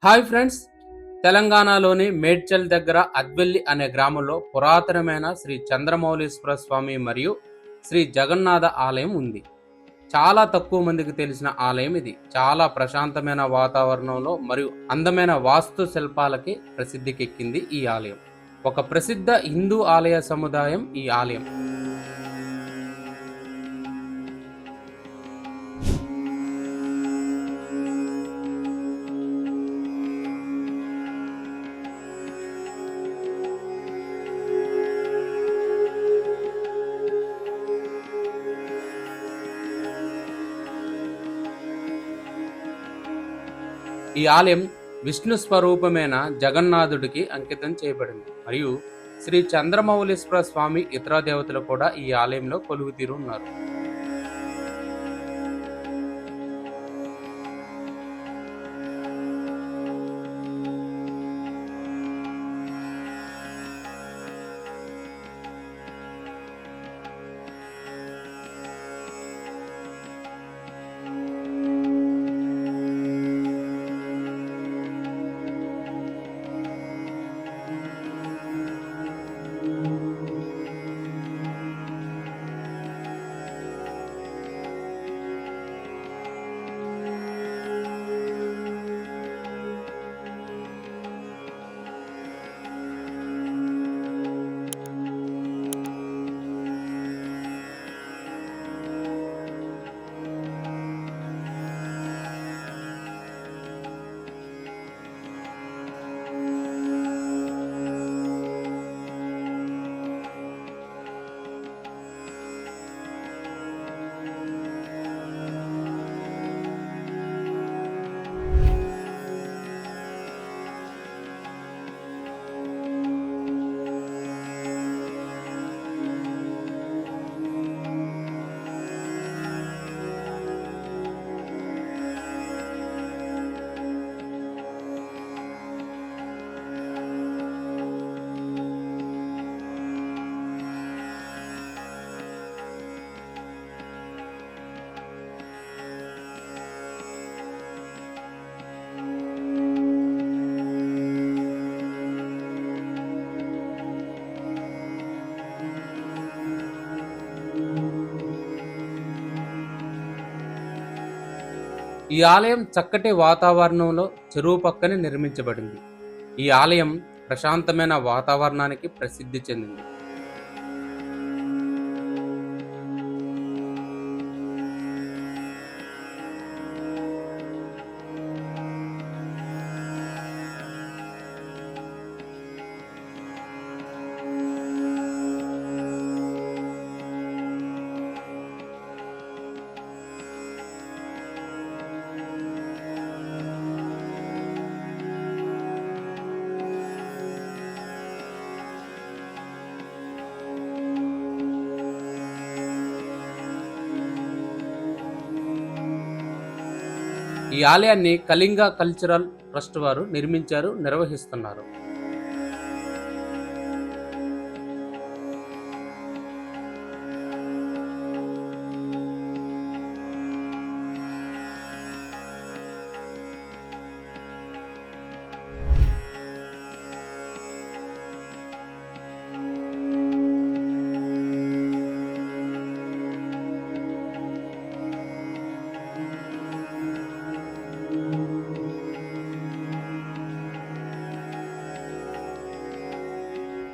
Hi friends, తెలంగాణలోని మేడ్చల్ దగ్గర అద్వెల్లి అనే గ్రామంలో పురాతనమైన శ్రీ చంద్రమౌళీశ్వర స్వామి మరియు శ్రీ జగన్నాథ ఆలయం ఉంది. చాలా తక్కువ మందికి తెలిసిన ఆలయం ఇది. చాలా ప్రశాంతమైన వాతావరణంలో మరియు అందమైన వాస్తు శిల్పాలకి ప్రసిద్ధికెక్కింది ఈ ఆలయం. ఒక ప్రసిద్ధ హిందూ ఆలయ సముదాయం ఈ ఆలయం. ఈ ఆలయం విష్ణు స్వరూపమైన జగన్నాథుడికి అంకితం చేయబడింది మరియు శ్రీ చంద్రమౌళీశ్వర స్వామి ఇతర దేవతలు కూడా ఈ ఆలయంలో కొలువుతీరు ఉన్నారు. ఈ ఆలయం చక్కటి వాతావరణంలో చెరువు పక్కనే నిర్మించబడింది. ఈ ఆలయం ప్రశాంతమైన వాతావరణానికి ప్రసిద్ధి చెందింది. ఈ ఆలయాన్ని కళింగ కల్చరల్ ట్రస్ట్ వారు నిర్వహిస్తున్నారు.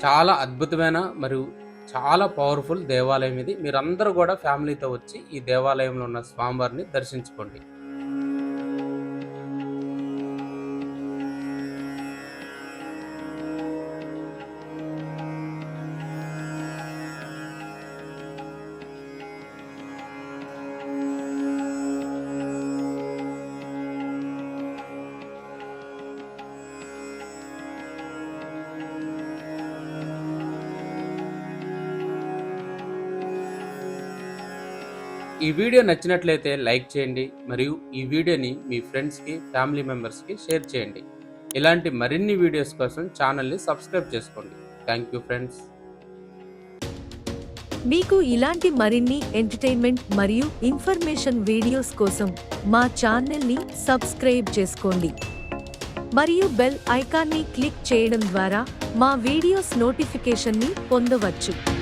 చాలా అద్భుతమైన మరియు చాలా పవర్ఫుల్ దేవాలయం ఇది. మీరందరూ కూడా ఫ్యామిలీతో వచ్చి ఈ దేవాలయంలో ఉన్న స్వామివారిని దర్శించుకోండి. ఈ వీడియో నచ్చినట్లయితే లైక్ చేయండి మరియు ఈ వీడియోని మీ ఫ్రెండ్స్కి, ఫ్యామిలీ మెంబర్స్కి షేర్ చేయండి. ఇలాంటి మరిన్ని వీడియోస్ కోసం ఛానల్ని సబ్స్క్రైబ్ చేసుకోండి. Thank you friends. మీకు ఇలాంటి మరిన్ని ఎంటర్టైన్మెంట్ మరియు ఇన్ఫర్మేషన్ వీడియోస్ కోసం మా ఛానల్ని సబ్స్క్రైబ్ చేసుకోండి. మరియు బెల్ ఐకాన్ని క్లిక్ చేయడం ద్వారా మా వీడియోస్ నోటిఫికేషన్ని పొందవచ్చు.